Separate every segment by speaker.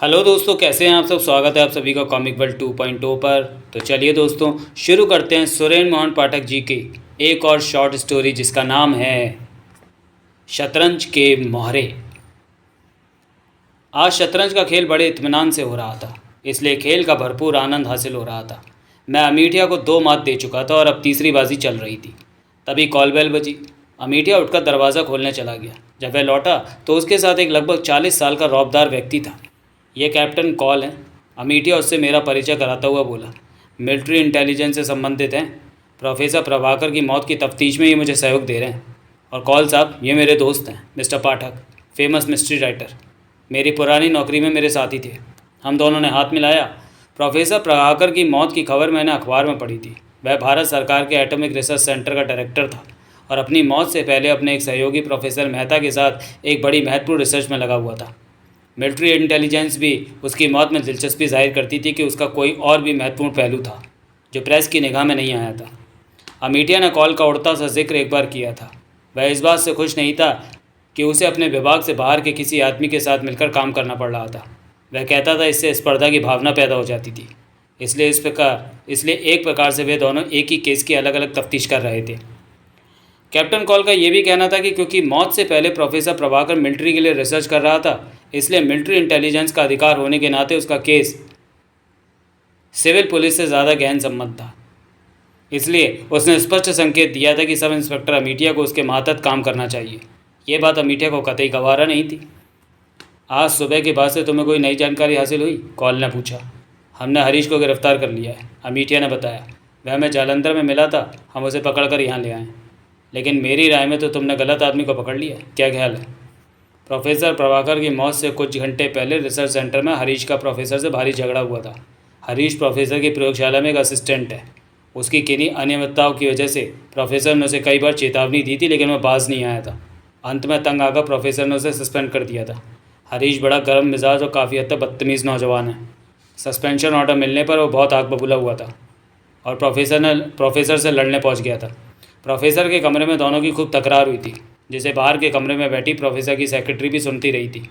Speaker 1: Hello दोस्तों, कैसे हैं आप सब। स्वागत है आप सभी का कॉमिक वर्ल्ड 2.0 पर। तो चलिए दोस्तों, शुरू करते हैं सुरेंद्र मोहन पाठक जी की एक और शॉर्ट स्टोरी जिसका नाम है शतरंज के मोहरे। आज शतरंज का खेल बड़े इत्मीनान से हो रहा था, इसलिए खेल का भरपूर आनंद हासिल हो रहा था। मैं अमीठिया को 2 मात दे चुका था और अब तीसरी बाजी चल रही थी। तभी कॉल बेल बजी। अमीठिया उठकर दरवाज़ा खोलने चला गया। जब वह लौटा तो उसके साथ एक लगभग 40 साल का रौबदार व्यक्ति था। ये कैप्टन कॉल है, अमीठिया उससे मेरा परिचय कराता हुआ बोला। मिलिट्री इंटेलिजेंस से संबंधित हैं। प्रोफेसर प्रभाकर की मौत की तफ्तीश में ये मुझे सहयोग दे रहे हैं। और कॉल साहब, ये मेरे दोस्त हैं, मिस्टर पाठक, फेमस मिस्ट्री राइटर। मेरी पुरानी नौकरी में मेरे साथी थे। हम दोनों ने हाथ मिलाया। प्रोफेसर प्रभाकर की मौत की खबर मैंने अखबार में पढ़ी थी। वह भारत सरकार के एटॉमिक रिसर्च सेंटर का डायरेक्टर था और अपनी मौत से पहले अपने एक सहयोगी प्रोफेसर मेहता के साथ एक बड़ी महत्वपूर्ण रिसर्च में लगा हुआ था। मिलिट्री इंटेलिजेंस भी उसकी मौत में दिलचस्पी जाहिर करती थी कि उसका कोई और भी महत्वपूर्ण पहलू था जो प्रेस की निगाह में नहीं आया था। अमीठिया ने कॉल का उड़ता सा जिक्र एक बार किया था। वह इस बात से खुश नहीं था कि उसे अपने विभाग से बाहर के किसी आदमी के साथ मिलकर काम करना पड़ रहा था। वह कहता था इससे स्पर्धा की भावना पैदा हो जाती थी। इसलिए एक प्रकार से वे दोनों एक ही केस की अलग अलग तफ्तीश कर रहे थे। कैप्टन कॉल का यह भी कहना था कि क्योंकि मौत से पहले प्रोफेसर प्रभाकर मिलिट्री के लिए रिसर्च कर रहा था, इसलिए मिलिट्री इंटेलिजेंस का अधिकार होने के नाते उसका केस सिविल पुलिस से ज़्यादा गहन संबंध था। इसलिए उसने स्पष्ट संकेत दिया था कि सब इंस्पेक्टर अमीठिया को उसके मातहत काम करना चाहिए। ये बात अमीठिया को कतई गवारा नहीं थी। आज सुबह के बाद से तुम्हें कोई नई जानकारी हासिल हुई? कॉल ने पूछा। हमने हरीश को गिरफ्तार कर लिया है, अमीठिया ने बताया। वह हमें जालंधर में मिला था, हम उसे पकड़कर यहाँ ले आए। लेकिन मेरी राय में तो तुमने गलत आदमी को पकड़ लिया। क्या ख्याल है? प्रोफेसर प्रभाकर की मौत से कुछ घंटे पहले रिसर्च सेंटर में हरीश का प्रोफेसर से भारी झगड़ा हुआ था। हरीश प्रोफेसर की प्रयोगशाला में एक असिस्टेंट है। उसकी किन्हीं अनियमितताओं की वजह से प्रोफेसर ने उसे कई बार चेतावनी दी थी, लेकिन वह बाज नहीं आया था। अंत में तंग आकर प्रोफेसर ने उसे सस्पेंड कर दिया था। हरीश बड़ा गर्म मिजाज और काफ़ी हद तक बदतमीज़ नौजवान है। सस्पेंशन ऑर्डर मिलने पर वो बहुत आग बबूला हुआ था और प्रोफेसर से लड़ने पहुंच गया था। प्रोफेसर के कमरे में दोनों की खूब तकरार हुई थी, जिसे बाहर के कमरे में बैठी प्रोफेसर की सेक्रेटरी भी सुनती रही थी।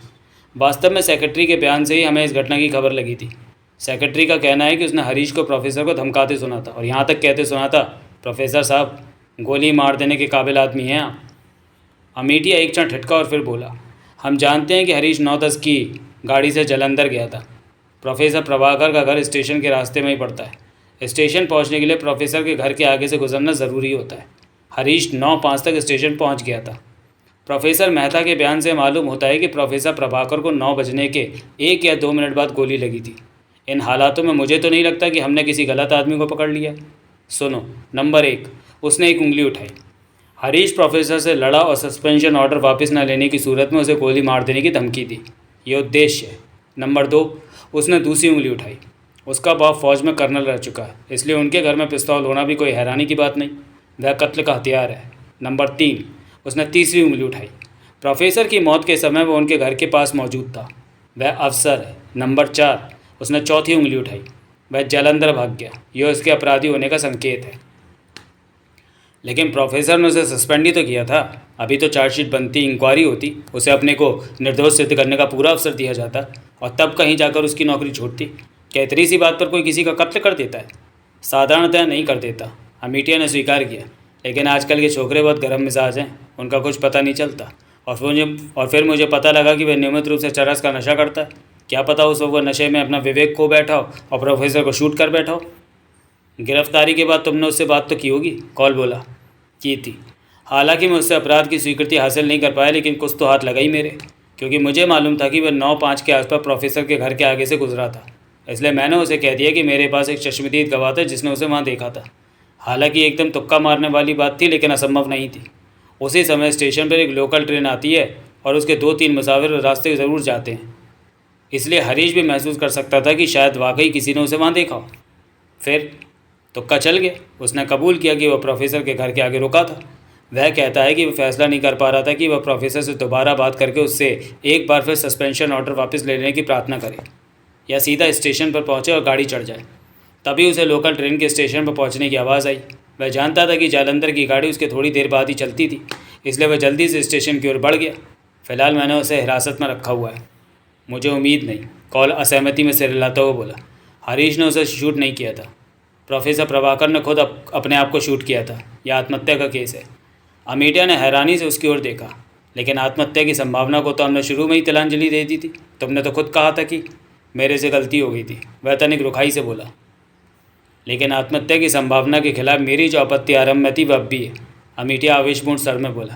Speaker 1: वास्तव में सेक्रेटरी के बयान से ही हमें इस घटना की खबर लगी थी। सेक्रेटरी का कहना है कि उसने हरीश को प्रोफेसर को धमकाते सुना था और यहाँ तक कहते सुना था, प्रोफेसर साहब, गोली मार देने के काबिल आदमी हैं आप। अमीठिया एक क्षण ठटका और फिर बोला, हम जानते हैं कि हरीश 9-10 की गाड़ी से जालंधर गया था। प्रोफेसर प्रभाकर का घर स्टेशन के रास्ते में ही पड़ता है। स्टेशन पहुंचने के लिए प्रोफेसर के घर के आगे से गुजरना ज़रूरी होता है। हरीश 9:05 तक स्टेशन पहुंच गया था। प्रोफेसर मेहता के बयान से मालूम होता है कि प्रोफेसर प्रभाकर को 9 बजने के 1 या 2 मिनट बाद गोली लगी थी। इन हालातों में मुझे तो नहीं लगता कि हमने किसी गलत आदमी को पकड़ लिया। सुनो, नंबर 1, उसने एक उंगली उठाई। हरीश प्रोफेसर से लड़ा और सस्पेंशन ऑर्डर वापस न लेने की सूरत में उसे गोली मार देने की धमकी दी। ये उद्देश्य है। नंबर 2, उसने दूसरी उंगली उठाई। उसका बाप फौज में कर्नल रह चुका है, इसलिए उनके घर में पिस्तौल होना भी कोई हैरानी की बात नहीं। वह कत्ल का हथियार है। नंबर 3, उसने तीसरी उंगली उठाई। प्रोफेसर की मौत के समय वह उनके घर के पास मौजूद था। वह अफसर है। नंबर 4, उसने चौथी उंगली उठाई। वह जालंधर भाग गया। यह उसके अपराधी होने का संकेत है। लेकिन प्रोफेसर ने उसे सस्पेंड ही तो किया था। अभी तो चार्जशीट बनती, इंक्वायरी होती, उसे अपने को निर्दोष सिद्ध करने का पूरा अवसर दिया जाता और तब कहीं जाकर उसकी नौकरी छूटती। क्या इतनी सी बात पर कोई किसी का कत्ल कर देता है? साधारणतः नहीं कर देता, अमीठिया ने स्वीकार किया। लेकिन आजकल के छोकरे बहुत गर्म मिजाज हैं, उनका कुछ पता नहीं चलता। और फिर मुझे पता लगा कि वह नियमित रूप से चरस का नशा करता है। क्या पता उस वक्त वह नशे में अपना विवेक खो बैठा हो और प्रोफेसर को शूट कर बैठा हो। गिरफ्तारी के बाद तुमने उससे बात तो की होगी? कॉल बोला। की थी। हालांकि मैं उससे अपराध की स्वीकृति हासिल नहीं कर पाया, लेकिन कुछ तो हाथ लगा ही मेरे, क्योंकि मुझे मालूम था कि वह 9:05 के आसपास प्रोफेसर के घर के आगे से गुजरा था। इसलिए मैंने उसे कह दिया कि मेरे पास एक चश्मदीद गवाह था जिसने उसे वहाँ देखा था। हालांकि एकदम तुक्का मारने वाली बात थी, लेकिन असंभव नहीं थी। उसी समय स्टेशन पर एक लोकल ट्रेन आती है और उसके 2-3 मुसाफिर रास्ते ज़रूर जाते हैं। इसलिए हरीश भी महसूस कर सकता था कि शायद वाकई किसी ने उसे वहाँ देखा हो। फिर तुक्का चल गया। उसने कबूल किया कि वह प्रोफेसर के घर के आगे रुका था। वह कहता है कि वह फैसला नहीं कर पा रहा था कि वह प्रोफेसर से दोबारा बात करके उससे एक बार फिर सस्पेंशन ऑर्डर वापस लेने की प्रार्थना करे या सीधा स्टेशन पर पहुंचे और गाड़ी चढ़ जाए। तभी उसे लोकल ट्रेन के स्टेशन पर पहुंचने की आवाज़ आई। वह जानता था कि जालंधर की गाड़ी उसके थोड़ी देर बाद ही चलती थी, इसलिए वह जल्दी से स्टेशन की ओर बढ़ गया। फ़िलहाल मैंने उसे हिरासत में रखा हुआ है। मुझे उम्मीद नहीं, कॉल असहमति में सिर हिलाता हुआ बोला। हरीश ने उसे शूट नहीं किया था, प्रोफेसर प्रभाकर ने खुद अपने आप को शूट किया था। यह आत्महत्या का केस है। अमीटिया ने हैरानी से उसकी ओर देखा। लेकिन आत्महत्या की संभावना को तो हमने शुरू में ही तिलांजलि दे दी थी। तुमने तो खुद कहा था कि मेरे से गलती हो गई थी, वह तनिक रुखाई से बोला। लेकिन आत्महत्या की संभावना के खिलाफ मेरी जो आपत्ति आरंभ में थी वह अब भी है, अमीटिया आवेशपूर्ण स्वर में बोला।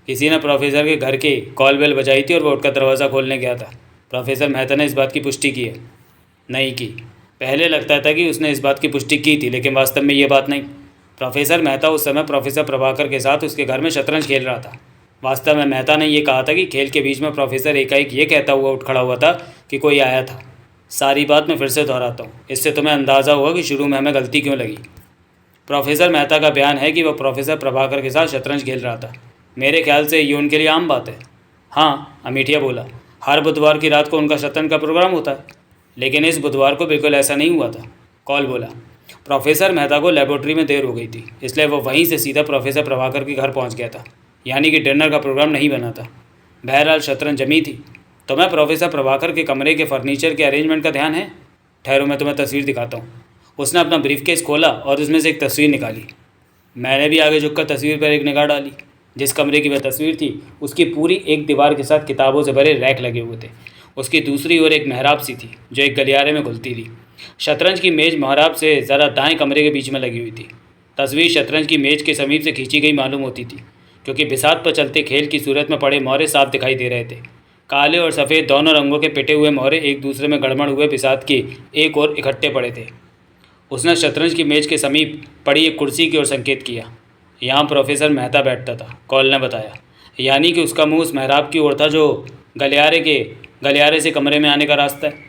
Speaker 1: किसी ने प्रोफेसर के घर के कॉल बेल बजाई थी और वह उठकर दरवाज़ा खोलने गया था। प्रोफेसर मेहता ने इस बात की पुष्टि की है? नहीं की। पहले लगता था कि उसने इस बात की पुष्टि की थी, लेकिन वास्तव में ये बात नहीं। प्रोफेसर मेहता उस समय प्रोफेसर प्रभाकर के साथ उसके घर में शतरंज खेल रहा था। वास्तव में मेहता ने यह कहा था कि खेल के बीच में प्रोफेसर एकाएक ये कहता हुआ उठ खड़ा हुआ था कि कोई आया था। सारी बात मैं फिर से दोहराता हूँ, इससे तुम्हें अंदाज़ा होगा कि शुरू में हमें गलती क्यों लगी। प्रोफेसर मेहता का बयान है कि वह प्रोफेसर प्रभाकर के साथ शतरंज खेल रहा था। मेरे ख्याल से ये उनके लिए आम बात है। हाँ, अमीठिया बोला, हर बुधवार की रात को उनका शतरंज का प्रोग्राम होता है। लेकिन इस बुधवार को बिल्कुल ऐसा नहीं हुआ था। कॉल बोला, प्रोफेसर मेहता को लेबोरेटरी में देर हो गई थी, इसलिए वो वहीं से सीधा प्रोफेसर प्रभाकर के घर पहुंच गया था। यानी कि डिनर का प्रोग्राम नहीं बना था। बहरहाल शतरंज जमी थी। तुम्हें प्रोफेसर प्रभाकर के कमरे के फर्नीचर के अरेंजमेंट का ध्यान है? ठहरो, मैं तुम्हें तस्वीर दिखाता हूँ। उसने अपना ब्रीफकेस खोला और उसमें से एक तस्वीर निकाली। मैंने भी आगे झुककर तस्वीर पर एक निगाह डाली। जिस कमरे की वह तस्वीर थी उसकी पूरी एक दीवार के साथ किताबों से भरे रैक लगे हुए थे। उसकी दूसरी ओर एक मेहराब सी थी जो एक गलियारे में घुलती थी। शतरंज की मेज़ मेहराब से ज़रा दाएं कमरे के बीच में लगी हुई थी। तस्वीर शतरंज की मेज़ के समीप से खींची गई मालूम होती थी, क्योंकि बिसात पर चलते खेल की सूरत में पड़े मोहरे साफ दिखाई दे रहे थे। काले और सफ़ेद दोनों रंगों के पिटे हुए मोहरे एक दूसरे में गड़बड़ हुए बिसात की एक ओर इकट्ठे पड़े थे। उसने शतरंज की मेज़ के समीप पड़ी एक कुर्सी की ओर संकेत किया। यहाँ प्रोफेसर मेहता बैठता था, कॉल ने बताया। यानी कि उसका मुंह उस मेहराब की ओर था जो गलियारे से कमरे में आने का रास्ता है।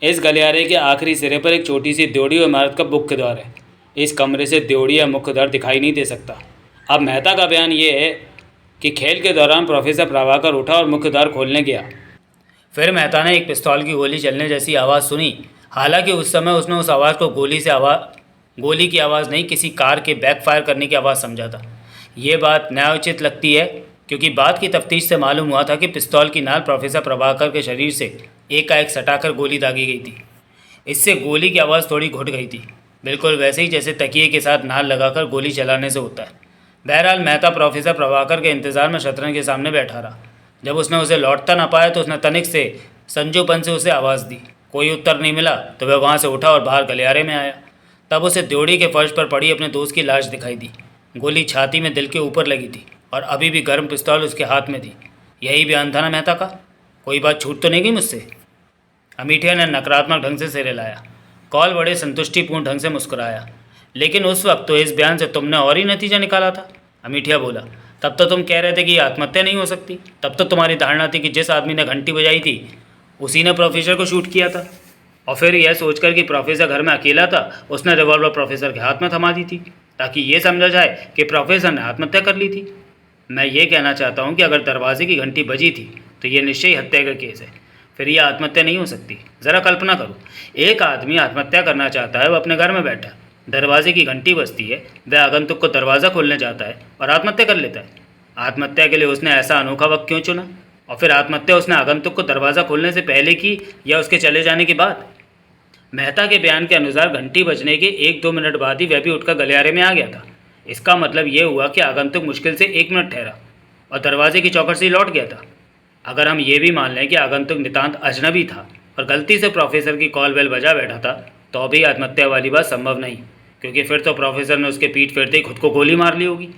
Speaker 1: इस गलियारे के आखिरी सिरे पर एक छोटी सी द्योड़ी और इमारत का मुख्य द्वार है। इस कमरे से द्योड़ी या मुख्य द्वार दिखाई नहीं दे सकता। अब मेहता का बयान ये है कि खेल के दौरान प्रोफेसर प्रभाकर उठा और मुख्य द्वार खोलने गया। फिर मेहता ने एक पिस्तौल की गोली चलने जैसी आवाज़ सुनी। हालांकि उस समय उसने उस आवाज़ को गोली की आवाज़ नहीं, किसी कार के बैकफायर करने की आवाज़ समझा था। ये बात न्यायोचित लगती है, क्योंकि बाद की तफ्तीश से मालूम हुआ था कि पिस्तौल की नाल प्रोफेसर प्रभाकर के शरीर से एकाएक सटाकर गोली दागी गई थी। इससे गोली की आवाज़ थोड़ी घुट गई थी, बिल्कुल वैसे ही जैसे तकिए के साथ नाल लगाकर गोली चलाने से होता है। बहरहाल मेहता प्रोफेसर प्रभाकर के इंतज़ार में शतरंज के सामने बैठा रहा। जब उसने उसे लौटता ना पाया तो उसने तनिक से संजोपन से उसे आवाज़ दी। कोई उत्तर नहीं मिला तो वह वहाँ से उठा और बाहर गलियारे में आया। तब उसे द्योड़ी के फर्श पर पड़ी अपने दोस्त की लाश दिखाई दी। गोली छाती में दिल के ऊपर लगी थी और अभी भी गर्म पिस्तौल उसके हाथ में थी। यही बयान था ना मेहता का? कोई बात छूट तो नहीं गई मुझसे? अमीठिया ने नकारात्मक ढंग से सिर हिलाया। कॉल बड़े संतुष्टिपूर्ण ढंग से मुस्कुराया। लेकिन उस वक्त तो इस बयान से तुमने और ही नतीजा निकाला था, अमीठिया बोला। तब तो तुम कह रहे थे कि ये आत्महत्या नहीं हो सकती। तब तो तुम्हारी धारणा थी कि जिस आदमी ने घंटी बजाई थी उसी ने प्रोफेसर को शूट किया था। और फिर यह सोचकर कि प्रोफेसर घर में अकेला था, उसने रिवॉल्वर प्रोफेसर के हाथ में थमा दी थी ताकि ये समझा जाए कि प्रोफेसर ने आत्महत्या कर ली थी। मैं ये कहना चाहता हूँ कि अगर दरवाजे की घंटी बजी थी तो ये निश्चय ही हत्या का केस है। फिर यह आत्महत्या नहीं हो सकती। ज़रा कल्पना करो, एक आदमी आत्महत्या करना चाहता है, वो अपने घर में बैठा, दरवाजे की घंटी बजती है, वह आगंतुक को दरवाज़ा खोलने जाता है और आत्महत्या कर लेता है। आत्महत्या के लिए उसने ऐसा अनोखा वक्त क्यों चुना? और फिर आत्महत्या उसने आगंतुक को दरवाज़ा खोलने से पहले की या उसके चले जाने के बाद? मेहता के बयान के अनुसार घंटी बजने के 1-2 मिनट बाद ही वह भी उठकर गलियारे में आ गया था। इसका मतलब ये हुआ कि आगंतुक मुश्किल से 1 मिनट ठहरा और दरवाजे की चौखट से ही लौट गया था। अगर हम ये भी मान लें कि आगंतुक नितांत अजनबी था और गलती से प्रोफेसर की कॉल बेल बजा बैठा था, तो भी आत्महत्या वाली बात संभव नहीं, क्योंकि फिर तो प्रोफेसर ने उसके पीठ फेरते ही खुद को गोली मार ली होगी।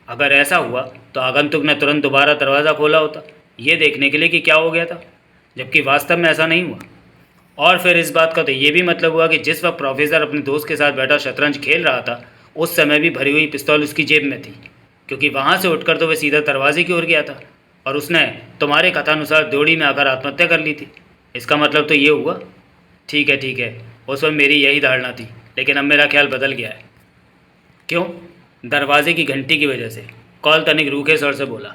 Speaker 1: अगर ऐसा हुआ तो आगंतुक ने तुरंत दोबारा दरवाज़ा खोला होता, ये देखने के लिए कि क्या हो गया था, जबकि वास्तव में ऐसा नहीं हुआ। और फिर इस बात का तो ये भी मतलब हुआ कि जिस वक्त प्रोफेसर अपने दोस्त के साथ बैठा शतरंज खेल रहा था, उस समय भी भरी हुई पिस्तौल उसकी जेब में थी, क्योंकि वहाँ से उठकर तो वह सीधा दरवाजे की ओर गया था और उसने तुम्हारे कथानुसार द्योड़ी में आकर आत्महत्या कर ली थी। इसका मतलब तो ये हुआ। ठीक है, उस वक्त मेरी यही धारणा थी, लेकिन अब मेरा ख्याल बदल गया है। क्यों? दरवाजे की घंटी की वजह से, कॉल तनिक रूखे स्वर से बोला।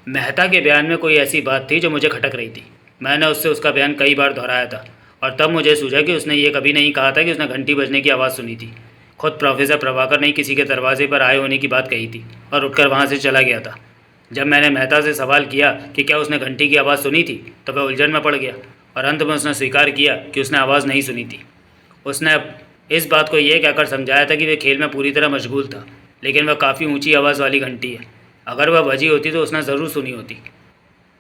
Speaker 1: मेहता के बयान में कोई ऐसी बात थी जो मुझे खटक रही थी। मैंने उससे उसका बयान कई बार दोहराया था और तब मुझे सूझा कि उसने ये कभी नहीं कहा था कि उसने घंटी बजने की आवाज़ सुनी थी। खुद प्रोफेसर प्रभाकर ने किसी के दरवाजे पर आए होने की बात कही थी और उठकर वहाँ से चला गया था। जब मैंने मेहता से सवाल किया कि क्या उसने घंटी की आवाज़ सुनी थी, तो वह उलझन में पड़ गया और अंत में उसने स्वीकार किया कि उसने आवाज़ नहीं सुनी थी। उसने इस बात को ये कहकर समझाया था कि वह खेल में पूरी तरह मशगूल था, लेकिन वह काफ़ी ऊंची आवाज़ वाली घंटी है। अगर वह बजी होती तो उसने ज़रूर सुनी होती,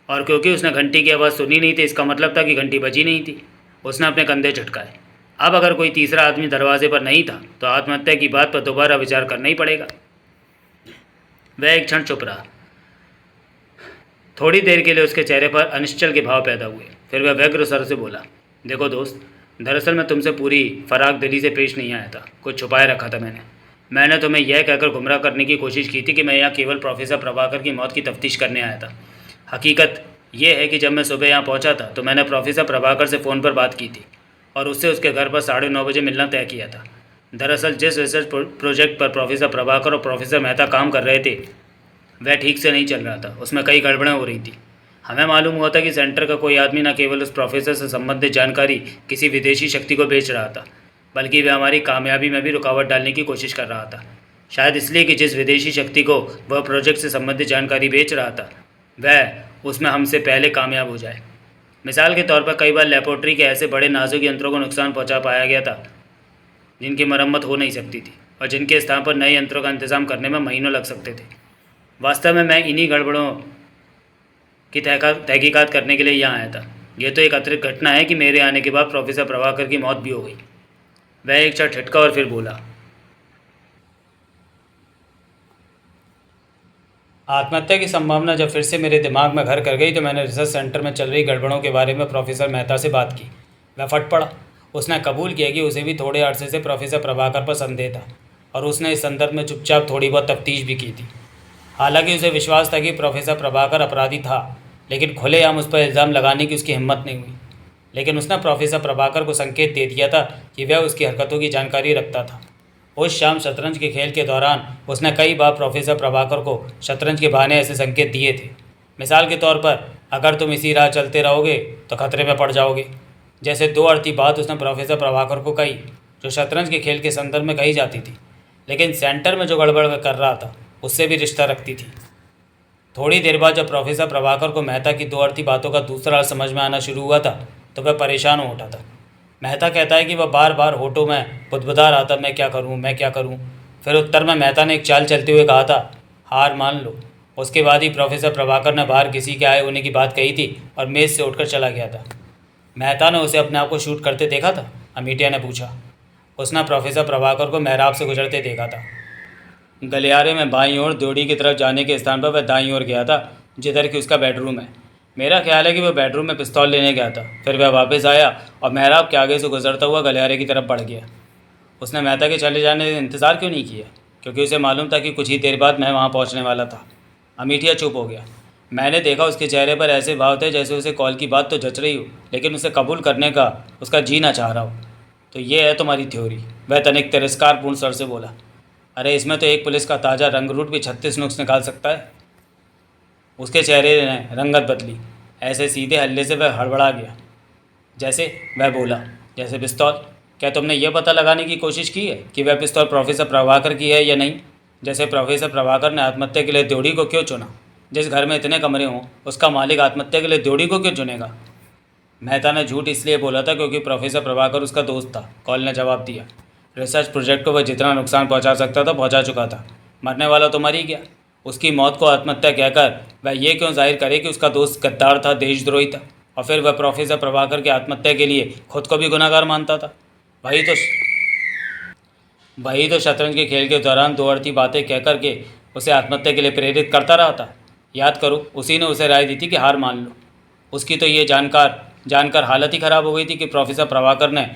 Speaker 1: और क्योंकि उसने घंटी की आवाज़ सुनी नहीं थी, इसका मतलब था कि घंटी बजी नहीं थी। उसने अपने कंधे झटकाए। अब अगर कोई तीसरा आदमी दरवाजे पर नहीं था तो आत्महत्या की बात पर दोबारा विचार करना ही पड़ेगा। वह एक क्षण चुप रहा। थोड़ी देर के लिए उसके चेहरे पर अनिश्चल के भाव पैदा हुए। फिर वह व्यग्र स्वर से बोला, देखो दोस्त, दरअसल मैं तुमसे पूरी फराग दिली से पेश नहीं आया था। कुछ छुपाए रखा था मैंने तुम्हें यह कहकर गुमराह करने की कोशिश की थी कि मैं यहाँ केवल प्रोफेसर प्रभाकर की मौत की तफ्तीश करने आया था। हकीकत यह है कि जब मैं सुबह यहाँ पहुँचा था तो मैंने प्रोफेसर प्रभाकर से फ़ोन पर बात की थी और उससे उसके घर पर 9:30 बजे मिलना तय किया था। दरअसल जिस रिसर्च प्रोजेक्ट पर प्रोफेसर प्रभाकर और प्रोफेसर मेहता काम कर रहे थे वह ठीक से नहीं चल रहा था। उसमें कई गड़बड़ें हो रही थी। हमें मालूम हुआ था कि सेंटर का कोई आदमी न केवल उस प्रोफेसर से संबंधित जानकारी किसी विदेशी शक्ति को बेच रहा था, बल्कि वह हमारी कामयाबी में भी रुकावट डालने की कोशिश कर रहा था। शायद इसलिए कि जिस विदेशी शक्ति को वह प्रोजेक्ट से संबंधित जानकारी बेच रहा था वह उसमें हमसे पहले कामयाब हो जाए। मिसाल के तौर पर कई बार लेबोरेटरी के ऐसे बड़े नाजुक यंत्रों को नुकसान पहुंचा पाया गया था जिनकी मरम्मत हो नहीं सकती थी और जिनके स्थान पर नए यंत्रों का इंतजाम करने में महीनों लग सकते थे। वास्तव में मैं इन्हीं गड़बड़ों की तहकीकात करने के लिए यहाँ आया था। यह तो एक अतिरिक्त घटना है कि मेरे आने के बाद प्रोफेसर प्रभाकर की मौत भी हो गई। वह एक क्षण ठिठका और फिर बोला, आत्महत्या की संभावना जब फिर से मेरे दिमाग में घर कर गई तो मैंने रिसर्च सेंटर में चल रही गड़बड़ों के बारे में प्रोफेसर मेहता से बात की। वह फट पड़ा। उसने कबूल किया कि उसे भी थोड़े अरसे से प्रोफेसर प्रभाकर पर संदेह था और उसने इस संदर्भ में चुपचाप थोड़ी बहुत तफ्तीश भी की थी। हालांकि उसे विश्वास था कि प्रोफेसर प्रभाकर अपराधी था, लेकिन खुलेआम उस पर इल्ज़ाम लगाने की उसकी हिम्मत नहीं हुई। लेकिन उसने प्रोफेसर प्रभाकर को संकेत दे दिया था कि वह उसकी हरकतों की जानकारी रखता था। उस शाम शतरंज के खेल के दौरान उसने कई बार प्रोफेसर प्रभाकर को शतरंज के बहाने ऐसे संकेत दिए थे। मिसाल के तौर पर, अगर तुम इसी राह चलते रहोगे तो खतरे में पड़ जाओगे। जैसे दो अर्थी बात उसने प्रोफेसर प्रभाकर को कही जो शतरंज के खेल के संदर्भ में कही जाती थी, लेकिन सेंटर में जो गड़बड़ कर रहा था उससे भी रिश्ता रखती थी। थोड़ी देर बाद जब प्रोफेसर प्रभाकर को मेहता की दो अर्थी बातों का दूसरा अर्थ समझ में आना शुरू हुआ था तो वह परेशान हो उठा था। मेहता कहता है कि वह बार बार होठों में बुदबुदा रहा था, मैं क्या करूं। फिर उत्तर में मेहता ने एक चाल चलते हुए कहा था, हार मान लो। उसके बाद ही प्रोफेसर प्रभाकर ने बाहर किसी के आए होने की बात कही थी और मेज़ से उठकर चला गया था। मेहता ने उसे अपने आप को शूट करते देखा था? अमीटिया ने पूछा। उसने प्रोफेसर प्रभाकर को मेहराब से गुजरते देखा था। गलियारे में बाईं ओर द्योड़ी की तरफ जाने के स्थान पर वह दाईं ओर गया था, जिधर कि उसका बेडरूम है। मेरा ख्याल है कि वह बेडरूम में पिस्तौल लेने गया था। फिर वह वापस आया और मेहराब के आगे से गुजरता हुआ गलियारे की तरफ बढ़ गया। उसने मेहता के चले जाने का इंतज़ार क्यों नहीं किया? क्योंकि उसे मालूम था कि कुछ ही देर बाद मैं वहाँ पहुँचने वाला था। अमीटिया चुप हो गया। मैंने देखा उसके चेहरे पर ऐसे भाव थे जैसे उसे कॉल की बात तो जच रही हो, लेकिन उसे कबूल करने का उसका जी ना चाह रहा हो। तो ये है तुम्हारी थ्योरी? वह तनिक तिरस्कारपूर्ण स्वर से बोला। अरे इसमें तो एक पुलिस का ताज़ा रंगरूट भी 36 नुक्स निकाल सकता है। उसके चेहरे ने रंगत बदली। ऐसे सीधे हल्ले से वह हड़बड़ा गया। जैसे? वह बोला, जैसे पिस्तौल। क्या तुमने यह पता लगाने की कोशिश की है कि वह पिस्तौल प्रोफेसर प्रभाकर की है या नहीं? जैसे प्रोफेसर प्रभाकर ने आत्महत्या के लिए द्योड़ी को क्यों चुना? जिस घर में इतने कमरे हों उसका मालिक आत्महत्या के लिए द्योड़ी को क्यों चुनेगा? मेहता ने झूठ इसलिए बोला था क्योंकि प्रोफेसर प्रभाकर उसका दोस्त था, कॉल ने जवाब दिया। रिसर्च प्रोजेक्ट को वह जितना नुकसान पहुंचा सकता था पहुंचा चुका था। मरने वाला तो मर ही गया। उसकी मौत को आत्महत्या कहकर वह ये क्यों जाहिर करे कि उसका दोस्त गद्दार था, देशद्रोही था, और फिर वह प्रोफेसर प्रभाकर की आत्महत्या के लिए खुद को भी गुनहगार मानता था। वही तो शतरंज के खेल के दौरान दो अर्थी बातें कह कर के उसे आत्महत्या के लिए प्रेरित करता रहा था। याद करो, उसी ने उसे राय दी थी कि हार मान लो। उसकी तो ये जानकर हालत ही ख़राब हो गई थी कि प्रोफेसर प्रभाकर ने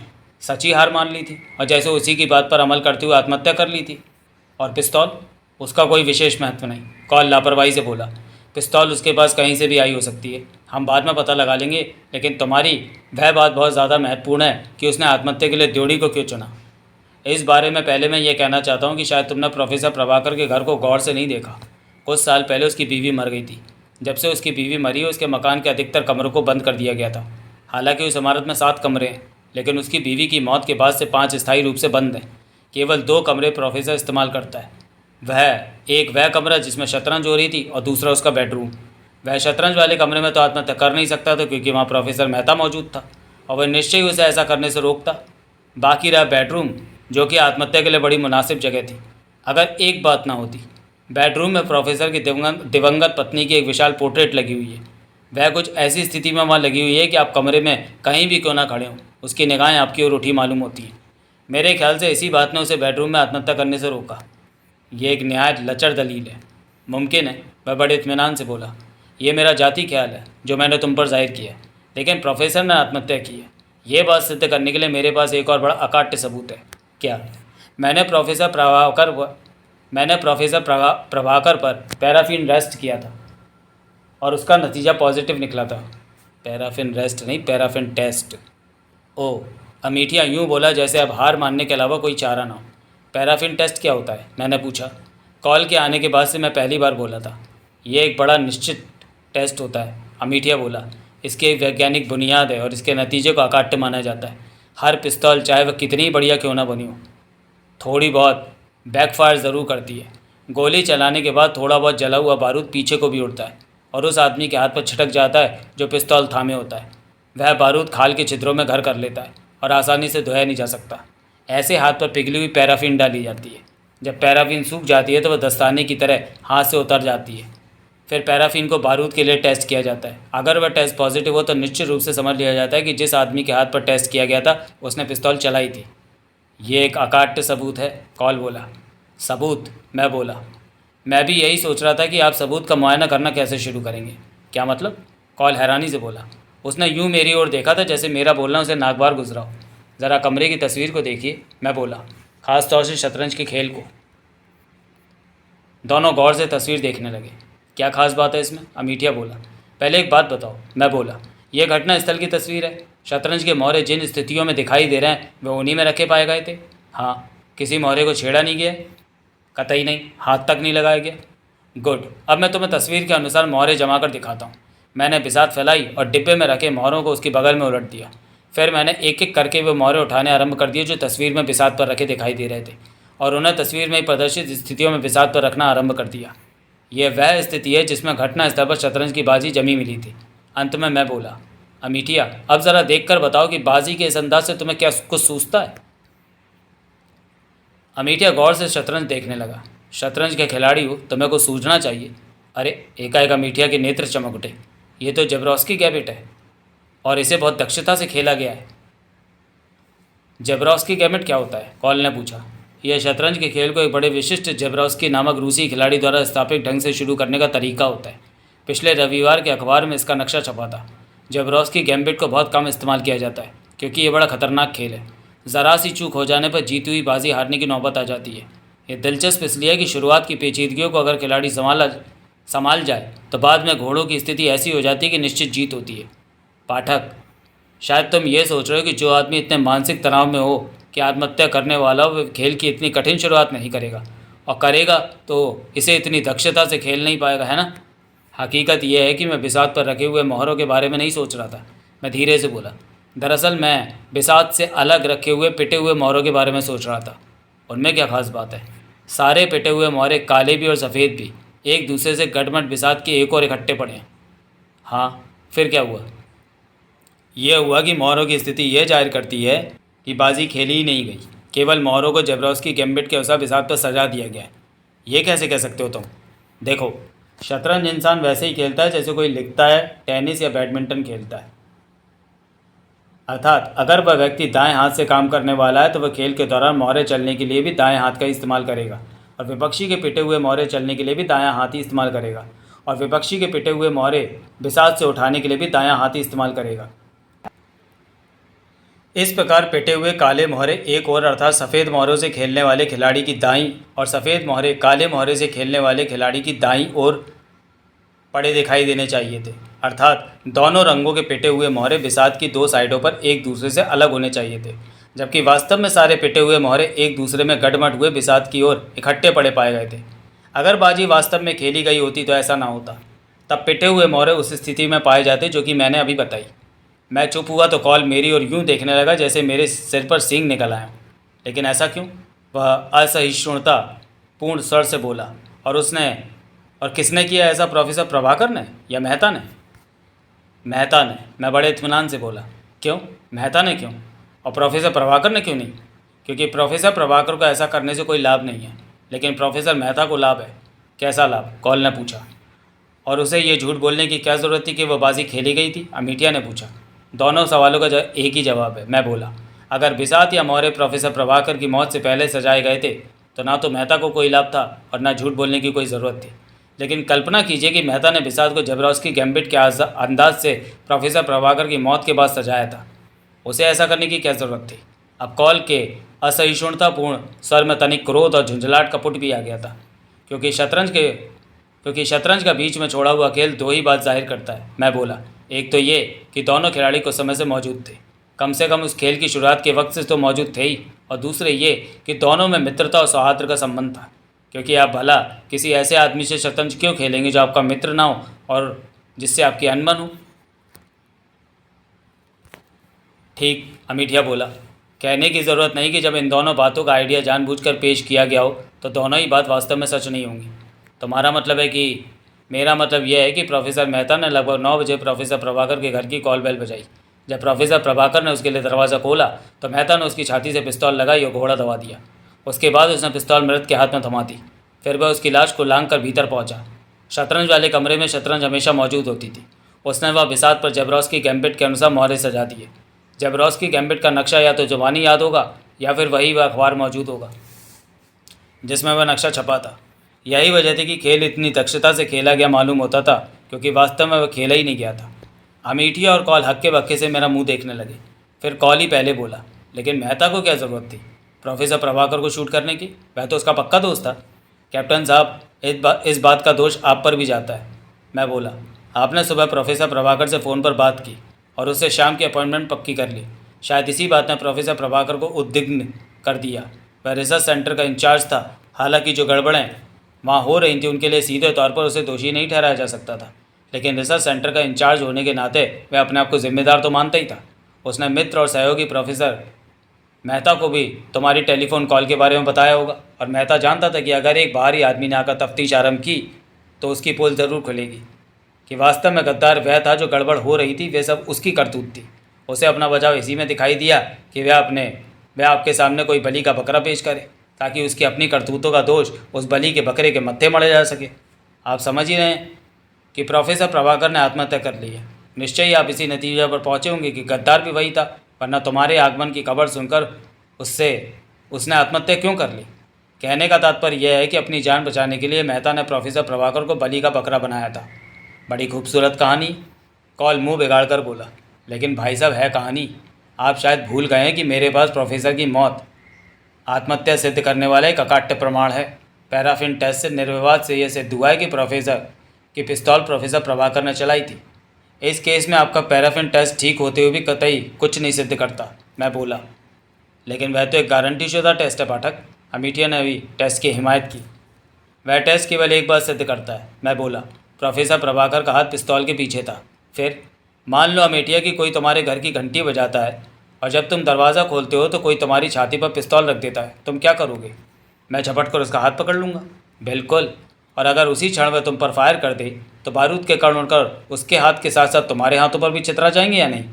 Speaker 1: सच्ची हार मान ली थी और जैसे उसी की बात पर अमल करते हुए आत्महत्या कर ली थी। और पिस्तौल? उसका कोई विशेष महत्व नहीं, कॉल लापरवाही से बोला। पिस्तौल उसके पास कहीं से भी आई हो सकती है, हम बाद में पता लगा लेंगे, लेकिन तुम्हारी वह बात बहुत ज़्यादा महत्वपूर्ण है कि उसने आत्महत्या के लिए द्योड़ी को क्यों चुना। इस बारे में पहले मैं ये कहना चाहता हूँ कि शायद तुमने प्रोफेसर प्रभाकर के घर को गौर से नहीं देखा। कुछ साल पहले उसकी बीवी मर गई थी। जब से उसकी बीवी मरी है उसके मकान के अधिकतर कमरों को बंद कर दिया गया था। हालांकि उस इमारत में 7 कमरे हैं, लेकिन उसकी बीवी की मौत के बाद से 5 स्थायी रूप से बंद हैं। केवल 2 कमरे प्रोफेसर इस्तेमाल करता है। वह कमरा जिसमें शतरंज हो रही थी और दूसरा उसका बेडरूम। वह शतरंज वाले कमरे में तो आत्महत्या कर नहीं सकता था क्योंकि वहाँ प्रोफेसर मेहता मौजूद था और वह निश्चय ही उसे ऐसा करने से रोकता। बाकी रहा बेडरूम, जो कि आत्महत्या के लिए बड़ी मुनासिब जगह थी। अगर एक बात ना होती, बेडरूम में प्रोफेसर की दिवंगत पत्नी की एक विशाल पोर्ट्रेट लगी हुई है। वह कुछ ऐसी स्थिति में वहाँ लगी हुई है कि आप कमरे में कहीं भी क्यों ना खड़े हों, उसकी निगाहें आपकी ओर उठी मालूम होती हैं। मेरे ख्याल से इसी बात ने उसे बेडरूम में आत्महत्या करने से रोका। ये एक नहायत लचर दलील है। मुमकिन है, वह बड़े इत्मीनान से बोला। ये मेरा जाती ख्याल है जो मैंने तुम पर जाहिर किया है, लेकिन प्रोफेसर ने आत्महत्या की है। ये बात सिद्ध करने के लिए मेरे पास एक और बड़ा अकाट्य सबूत है। क्या? मैंने प्रोफेसर प्रभाकर पर पैराफिन रेस्ट किया था और उसका नतीजा पॉजिटिव निकला था। पैराफिन रेस्ट नहीं, पैराफिन टेस्ट। ओह, अमीठिया यूँ बोला जैसे अब हार मानने के अलावा कोई चारा ना हो। पैराफिन टेस्ट क्या होता है? मैंने पूछा। कॉल के आने के बाद से मैं पहली बार बोला था। ये एक बड़ा निश्चित टेस्ट होता है, अमीठिया बोला। इसकी एक वैज्ञानिक बुनियाद है और इसके नतीजे को अकाट्य माना जाता है। हर पिस्तौल, चाहे वह कितनी बढ़िया क्यों ना बनी हो, थोड़ी बहुत बैकफायर ज़रूर करती है। गोली चलाने के बाद थोड़ा बहुत जला हुआ बारूद पीछे को भी उड़ता है और उस आदमी के हाथ पर छिटक जाता है जो पिस्तौल थामे होता है। वह बारूद खाल के छिद्रों में घर कर लेता है और आसानी से धोया नहीं जा सकता। ऐसे हाथ पर पिघली हुई पैराफिन डाली जाती है। जब पैराफिन सूख जाती है तो वह दस्ताने की तरह हाथ से उतर जाती है। फिर पैराफिन को बारूद के लिए टेस्ट किया जाता है। अगर वह टेस्ट पॉजिटिव हो तो निश्चित रूप से समझ लिया जाता है कि जिस आदमी के हाथ पर टेस्ट किया गया था उसने पिस्तौल चलाई थी। ये एक अकाट्य सबूत है, कॉल बोला। सबूत? मैं बोला। मैं भी यही सोच रहा था कि आप सबूत का मुआयना करना कैसे शुरू करेंगे। क्या मतलब? कॉल हैरानी से बोला। उसने यूं मेरी ओर देखा था जैसे मेरा बोलना उसे नागवार गुजरा हो। ज़रा कमरे की तस्वीर को देखिए, मैं बोला, ख़ास तौर से शतरंज के खेल को। दोनों गौर से तस्वीर देखने लगे। क्या खास बात है इसमें? अमीठिया बोला। पहले एक बात बताओ, मैं बोला। यह घटना स्थल की तस्वीर है। शतरंज के मोहरे जिन स्थितियों में दिखाई दे रहे हैं वे उन्हीं में रखे पाए गए थे। हाँ। किसी मोहरे को छेड़ा नहीं गया? कतई नहीं, हाथ तक नहीं लगाया गया। गुड। अब मैं तुम्हें तस्वीर के अनुसार मोहरे जमा कर दिखाता हूँ। मैंने बिसात फैलाई और डिब्बे में रखे मोहरों को उसके बगल में उलट दिया। फिर मैंने एक एक करके वे मोहरे उठाने आरंभ कर दिए जो तस्वीर में बिसात पर रखे दिखाई दे रहे थे और उन्हें तस्वीर में ही प्रदर्शित स्थितियों में बिसात पर रखना आरंभ कर दिया। यह वह स्थिति है जिसमें घटना स्थल पर शतरंज की बाजी जमी मिली थी। अंत में मैं बोला, अमीठिया, अब ज़रा देख कर बताओ कि बाजी के इस अंदाज से तुम्हें क्या कुछ सूझता है? अमीठिया गौर से शतरंज देखने लगा। शतरंज के खिलाड़ी हो, तुम्हें को सूझना चाहिए। अरे, एकाएक अमीठिया के नेत्र चमक उठे। ये तो जबरॉस्की गैबिट है और इसे बहुत दक्षता से खेला गया है। जबरॉस्की गैबिट क्या होता है? कॉल ने पूछा। यह शतरंज के खेल को एक बड़े विशिष्ट जबरॉस्की नामक रूसी खिलाड़ी द्वारा स्थापित ढंग से शुरू करने का तरीका होता है। पिछले रविवार के अखबार में इसका नक्शा छपा था। जबरॉस्की गैम्बिट को बहुत कम इस्तेमाल किया जाता है क्योंकि ये बड़ा खतरनाक खेल है। ज़रा सी चूक हो जाने पर जीती हुई बाजी हारने की नौबत आ जाती है। ये दिलचस्प इसलिए कि शुरुआत की पेचीदगियों को अगर खिलाड़ी संभाल जाए तो बाद में घोड़ों की स्थिति ऐसी हो जाती है कि निश्चित जीत होती है। पाठक, शायद तुम ये सोच रहे हो कि जो आदमी इतने मानसिक तनाव में हो कि आत्महत्या करने वाला हो, वह खेल की इतनी कठिन शुरुआत नहीं करेगा, और करेगा तो इसे इतनी दक्षता से खेल नहीं पाएगा, है ना? हकीकत यह है कि मैं बिसात पर रखे हुए मोहरों के बारे में नहीं सोच रहा था, मैं धीरे से बोला। दरअसल मैं बिसात से अलग रखे हुए पिटे हुए मोहरों के बारे में सोच रहा था। उनमें क्या खास बात है? सारे पिटे हुए मोहरे, काले भी और सफ़ेद भी, एक दूसरे से गटमट बिसात के एक और इकट्ठे पड़े हैं। हाँ, फिर क्या हुआ? यह हुआ कि मोहरों की स्थिति यह जाहिर करती है कि बाजी खेली ही नहीं गई, केवल मोहरों को जबरॉस्की गैम्बिट के अनुसार बिसात पर सजा दिया गया है। ये कैसे कह सकते हो तुम? देखो, शतरंज इंसान वैसे ही खेलता है जैसे कोई लिखता है, टेनिस या बैडमिंटन खेलता है। अर्थात अगर वह व्यक्ति दाएं हाथ से काम करने वाला है तो वह खेल के दौरान मोहरे चलने के लिए भी दाएं हाथ का इस्तेमाल करेगा और विपक्षी के पिटे हुए मोहरे चलने के लिए भी दायां हाथ ही इस्तेमाल करेगा और विपक्षी के पिटे हुए मोहरे बिसात से उठाने के लिए भी दायां हाथ ही इस्तेमाल करेगा। इस प्रकार पिटे हुए काले मोहरे एक और अर्थात सफ़ेद मोहरों से खेलने वाले खिलाड़ी की दाईं और सफ़ेद मोहरे काले मोहरे से खेलने वाले खिलाड़ी की दाईं ओर पड़े दिखाई देने चाहिए थे। अर्थात दोनों रंगों के पिटे हुए मोहरे बिसात की दो साइडों पर एक दूसरे से अलग होने चाहिए थे, जबकि वास्तव में सारे पिटे हुए मोहरे एक दूसरे में गडमट हुए बिसात की ओर इकट्ठे पड़े पाए गए थे। अगर बाजी वास्तव में खेली गई होती तो ऐसा ना होता। तब पिटे हुए मोहरे उस स्थिति में पाए जाते जो कि मैंने अभी बताई। मैं चुप हुआ तो कॉल मेरी ओर यूं देखने लगा जैसे मेरे सिर पर सींग निकल आए। लेकिन ऐसा क्यों? वह असहिष्णुता पूर्ण स्वर से बोला और उसने और किसने किया ऐसा, प्रोफेसर प्रभाकर ने या मेहता ने? मेहता ने, मैं बड़े इत्मीनान से बोला। क्यों? मेहता ने क्यों? और प्रोफेसर प्रभाकर ने क्यों नहीं? क्योंकि प्रोफेसर प्रभाकर को ऐसा करने से कोई लाभ नहीं है, लेकिन प्रोफेसर मेहता को लाभ है। कैसा लाभ? कॉल ने पूछा। और उसे ये झूठ बोलने की क्या ज़रूरत थी कि वह बाजी खेली गई थी? अमिटिया ने पूछा। दोनों सवालों का एक ही जवाब है, मैं बोला। अगर बिसात या मौर्य प्रोफेसर प्रभाकर की मौत से पहले सजाए गए थे तो ना तो मेहता को कोई लाभ था और ना झूठ बोलने की कोई ज़रूरत थी। लेकिन कल्पना कीजिए कि मेहता ने बिसात को जबरौस्की गैम्बिट के अंदाज से प्रोफेसर प्रभाकर की मौत के बाद सजाया था। उसे ऐसा करने की क्या ज़रूरत थी? अब कॉल के असहिष्णुतापूर्ण स्वर में तनिक क्रोध और झुंझलाहट का पुट भी आ गया था, क्योंकि शतरंज का बीच में छोड़ा हुआ खेल दो ही बात जाहिर करता है, मैं बोला। एक तो ये कि दोनों खिलाड़ी कुछ समय से मौजूद थे, कम से कम उस खेल की शुरुआत के वक्त से तो मौजूद थे ही, और दूसरे ये कि दोनों में मित्रता और सौहार्द का संबंध था, क्योंकि आप भला किसी ऐसे आदमी से शतरंज क्यों खेलेंगे जो आपका मित्र ना हो और जिससे आपकी अनबन हो? ठीक, अमिटिया बोला। कहने की ज़रूरत नहीं कि जब इन दोनों बातों का आइडिया जानबूझकर पेश किया गया हो तो दोनों ही बात वास्तव में सच नहीं होंगी। तुम्हारा मतलब है कि? मेरा मतलब यह है कि प्रोफेसर मेहता ने लगभग 9 बजे प्रोफेसर प्रभाकर के घर की कॉल बेल बजाई। जब प्रोफेसर प्रभाकर ने उसके लिए दरवाज़ा खोला तो मेहता ने उसकी छाती से पिस्तौल लगाई और घोड़ा दबा दिया। उसके बाद उसने पिस्तौल मृत के हाथ में थमा दी। फिर वह उसकी लाश को लांघ कर भीतर पहुंचा। शतरंज वाले कमरे में शतरंज हमेशा मौजूद होती थी। उसने वह बिसात पर जबरौस्की गैम्बिट के अनुसार मोहरे सजा दिए। जबरौस्की गैम्बिट का नक्शा या तो ज़ुबानी याद होगा या फिर वही वह अखबार मौजूद होगा जिसमें वह नक्शा छपा था। यही वजह थी कि खेल इतनी दक्षता से खेला गया मालूम होता था, क्योंकि वास्तव में वह खेला ही नहीं गया था। अमिटिया और कॉल हक्के बक्के से मेरा मुंह देखने लगे। फिर कॉल ही पहले बोला, लेकिन मेहता को क्या ज़रूरत थी प्रोफेसर प्रभाकर को शूट करने की? वह तो उसका पक्का दोस्त था। कैप्टन साहब, इस बात का दोष आप पर भी जाता है, मैं बोला। आपने सुबह प्रोफेसर प्रभाकर से फ़ोन पर बात की और उससे शाम की अपॉइंटमेंट पक्की कर ली। शायद इसी बात ने प्रोफेसर प्रभाकर को उद्विग्न कर दिया। वह रिसर्च सेंटर का इंचार्ज था। हालांकि जो गड़बड़ें वहाँ हो रही थी उनके लिए सीधे तौर पर उसे दोषी नहीं ठहराया जा सकता था, लेकिन रिसर्च सेंटर का इंचार्ज होने के नाते वह अपने आप को जिम्मेदार तो मानता ही था। उसने मित्र और सहयोगी प्रोफेसर मेहता को भी तुम्हारी टेलीफोन कॉल के बारे में बताया होगा, और मेहता जानता था कि अगर एक बाहरी आदमी ने आकर तफ्तीश आरंभ की तो उसकी पोल ज़रूर खुलेगी कि वास्तव में गद्दार वह था। जो गड़बड़ हो रही थी वे सब उसकी करतूत थी। उसे अपना बचाव इसी में दिखाई दिया कि वह आपके सामने कोई बलि का बकरा पेश करे, ताकि उसकी अपनी करतूतों का दोष उस बलि के बकरे के मत्थे मढ़े जा सके। आप समझ ही रहे हैं कि प्रोफेसर प्रभाकर ने आत्महत्या कर ली है। निश्चय ही आप इसी नतीजे पर पहुँचे होंगे कि गद्दार भी वही था, वरना तुम्हारे आगमन की खबर सुनकर उसने आत्महत्या क्यों कर ली? कहने का तात्पर्य यह है कि अपनी जान बचाने के लिए मेहता ने प्रोफेसर प्रभाकर को बलि का बकरा बनाया था। बड़ी खूबसूरत कहानी, कॉल मुंह बिगाड़ कर बोला। लेकिन भाई साहब, है कहानी। आप शायद भूल गए हैं कि मेरे पास प्रोफेसर की मौत आत्महत्या सिद्ध करने वाला एक अकाट्य प्रमाण है। पैराफिन टेस्ट से निर्विवाद से यह सिद्ध हुआ है कि प्रोफेसर की पिस्तौल प्रोफेसर प्रभाकर ने चलाई थी। इस केस में आपका पैराफिन टेस्ट ठीक होते हुए भी कतई कुछ नहीं सिद्ध करता, मैं बोला। लेकिन वह तो एक गारंटीशुदा टेस्ट है पाठक, अमिटिया ने भी टेस्ट की हिमायत की। वह टेस्ट केवल एक बात सिद्ध करता है, मैं बोला। प्रोफेसर प्रभाकर का हाथ पिस्तौल के पीछे था। फिर मान लो अमेठिया कि कोई तुम्हारे घर की घंटी बजाता है और जब तुम दरवाज़ा खोलते हो तो कोई तुम्हारी छाती पर पिस्तौल रख देता है, तुम क्या करोगे? मैं झपट कर उसका हाथ पकड़ लूँगा। बिल्कुल। और अगर उसी क्षण वह तुम पर फायर कर दे तो बारूद के कण उड़कर उसके हाथ के साथ साथ तुम्हारे हाथों पर भी छितरा जाएंगे या नहीं?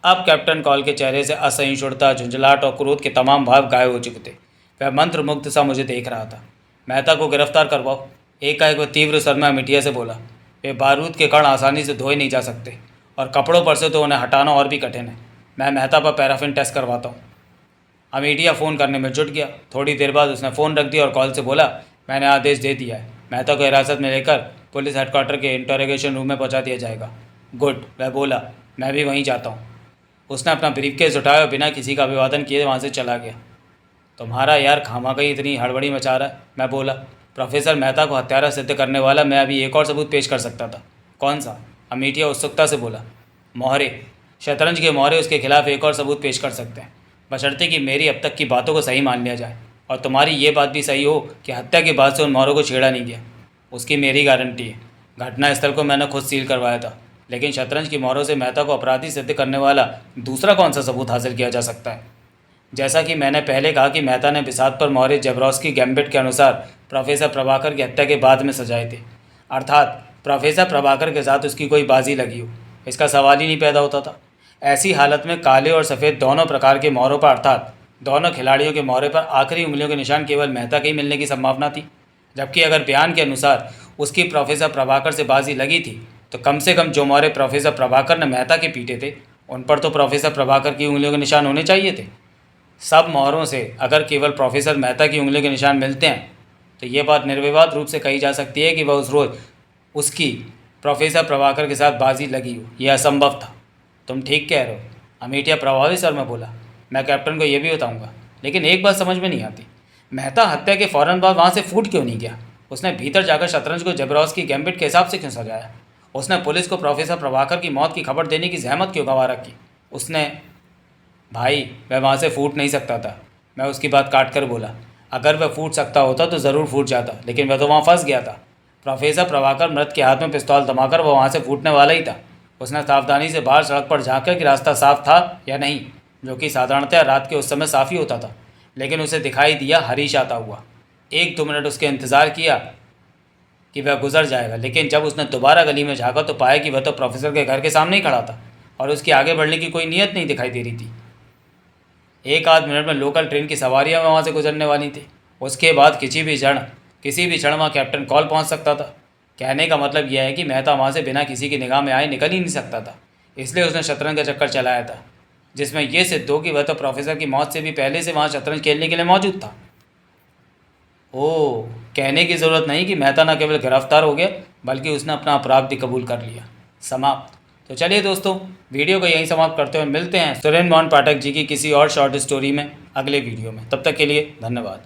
Speaker 1: अब कैप्टन कॉल के चेहरे से असहिष्णुता, झुंझलाहट और क्रोध के तमाम भाव गायब हो चुके थे। वह मंत्रमुग्ध सा मुझे देख रहा था। मेहता को गिरफ्तार करवाओ, एकाएक वह तीव्र स्वर में अमिटिया से बोला। वे बारूद के कण आसानी से धोए नहीं जा सकते और कपड़ों पर से तो उन्हें हटाना और भी कठिन है। मैं मेहता पर पैराफिन टेस्ट करवाता हूँ। अमिटिया फ़ोन करने में जुट गया। थोड़ी देर बाद उसने फ़ोन रख दिया और कॉल से बोला, मैंने आदेश दे दिया है, मेहता को हिरासत में लेकर पुलिस हेडक्वार्टर के इंटरोगेशन रूम में पहुँचा दिया जाएगा। गुड, वह बोला, मैं भी वहीं जाता हूँ। उसने अपना ब्रीफकेस उठाया और बिना किसी का अभिवादन किए वहाँ से चला गया। तुम्हारा यार खामखा इतनी हड़बड़ी मचा रहा है, मैं बोला। प्रोफेसर मेहता को हत्यारा सिद्ध करने वाला मैं अभी एक और सबूत पेश कर सकता था। कौन सा? अमिटिया उत्सुकता से बोला। मोहरे, शतरंज के मोहरे उसके खिलाफ एक और सबूत पेश कर सकते हैं, बशर्ते कि मेरी अब तक की बातों को सही मान लिया जाए और तुम्हारी ये बात भी सही हो कि हत्या के बाद से उन मोहरों को छेड़ा नहीं गया। उसकी मेरी गारंटी है। घटना स्थल को मैंने खुद सील करवाया था, लेकिन शतरंज की मोहरों से मेहता को अपराधी सिद्ध करने वाला दूसरा कौन सा सबूत हासिल किया जा सकता है? जैसा कि मैंने पहले कहा कि मेहता ने बिसात पर मोहरे जबरौस्की गैम्बिट के अनुसार प्रोफेसर प्रभाकर की हत्या के बाद में सजाए थे। अर्थात प्रोफेसर प्रभाकर के साथ उसकी कोई बाजी लगी हो, इसका सवाल ही नहीं पैदा होता था। ऐसी हालत में काले और सफ़ेद दोनों प्रकार के मोहरों पर अर्थात दोनों खिलाड़ियों के मोहरे पर आखिरी उंगलियों के निशान केवल मेहता के ही मिलने की संभावना थी। जबकि अगर बयान के अनुसार उसकी प्रोफेसर प्रभाकर से बाजी लगी थी तो कम से कम जो मोहरे प्रोफेसर प्रभाकर ने मेहता के पीटे थे उन पर तो प्रोफेसर प्रभाकर की उंगलियों के निशान होने चाहिए थे। सब मोहरों से अगर केवल प्रोफेसर मेहता की उंगलियों के निशान मिलते हैं तो ये बात निर्विवाद रूप से कही जा सकती है कि वह उस रोज़ उसकी प्रोफेसर प्रभाकर के साथ बाजी लगी हो। यह असंभव था। तुम ठीक कह रहे हो, अमेठिया प्रभावी स्वर में बोला। मैं कैप्टन को यह भी बताऊंगा, लेकिन एक बात समझ में नहीं आती, मेहता हत्या के फ़ौरन बाद वहाँ से फूट क्यों नहीं गया? उसने भीतर जाकर शतरंज को जेबरॉस्की गैम्बिट के हिसाब से क्यों सजाया? उसने पुलिस को प्रोफेसर प्रभाकर की मौत की खबर देने की जहमत क्यों गंवा रखी? उसने भाई, वह वहाँ से फूट नहीं सकता था। मैं उसकी बात काट कर बोला। अगर वह फूट सकता होता तो ज़रूर फूट जाता, लेकिन वह तो वहाँ फंस गया था। प्रोफेसर प्रभाकर मृत के हाथ में पिस्तौल थमाकर वह वहाँ से फूटने वाला ही था। उसने सावधानी से बाहर सड़क पर झाँका कि रास्ता साफ था या नहीं, जो कि साधारणतः रात के उस समय साफ़ ही होता था। लेकिन उसे दिखाई दिया हरीश आता हुआ। 1-2 मिनट उसके इंतज़ार किया कि वह गुजर जाएगा, लेकिन जब उसने दोबारा गली में झाँका तो पाया कि वह तो प्रोफेसर के घर के सामने ही खड़ा था और उसकी आगे बढ़ने की कोई नीयत नहीं दिखाई दे रही थी। 1-आध मिनट में लोकल ट्रेन की सवारियाँ वहाँ से गुजरने वाली थी। उसके बाद किसी भी क्षण वहाँ कैप्टन कॉल पहुँच सकता था। कहने का मतलब यह है कि मेहता वहाँ से बिना किसी की निगाह में आए निकल ही नहीं सकता था। इसलिए उसने शतरंज का चक्कर चलाया था, जिसमें यह सिद्ध हो कि वह तो प्रोफेसर की मौत से भी पहले से वहाँ शतरंज खेलने के लिए मौजूद था। ओह, कहने की ज़रूरत नहीं कि मेहता न केवल गिरफ्तार हो गया बल्कि उसने अपना अपराध भी कबूल कर लिया। समाप्त। तो चलिए दोस्तों, वीडियो को यहीं समाप्त करते हुए मिलते हैं सुरेंद्र मोहन पाठक जी की किसी और शॉर्ट स्टोरी में अगले वीडियो में। तब तक के लिए धन्यवाद।